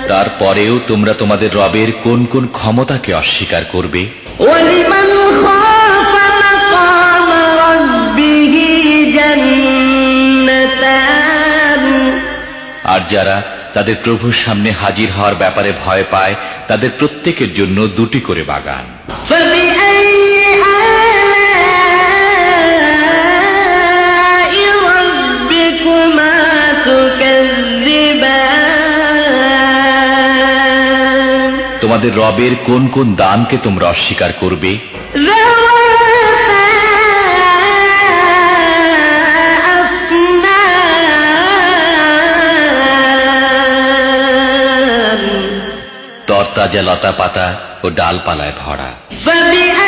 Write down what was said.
তারপরেও তোমরা তোমাদের রবের কোন কোন ক্ষমতাকে অস্বীকার করবে? وَلِمَنْ خَافَ مَقَامَ رَبِّهِ جَنَّتَانِ আর যারা তাদের প্রভুর সামনে হাজির হওয়ার ব্যাপারে ভয় পায় তাদের প্রত্যেকের জন্য দুটি করে বাগান। فَبِأَيِّ آلَاءِ رَبِّكُمَا تُكَذِّبَانِ তোমাদের রবের কোন কোন দানকে তোমরা অস্বীকার করবে? ذَوَاتَا أَفْنَانٍ তরতাজা লতা পাতা ও ডালপালায় ভরা। فَبِأَيِّ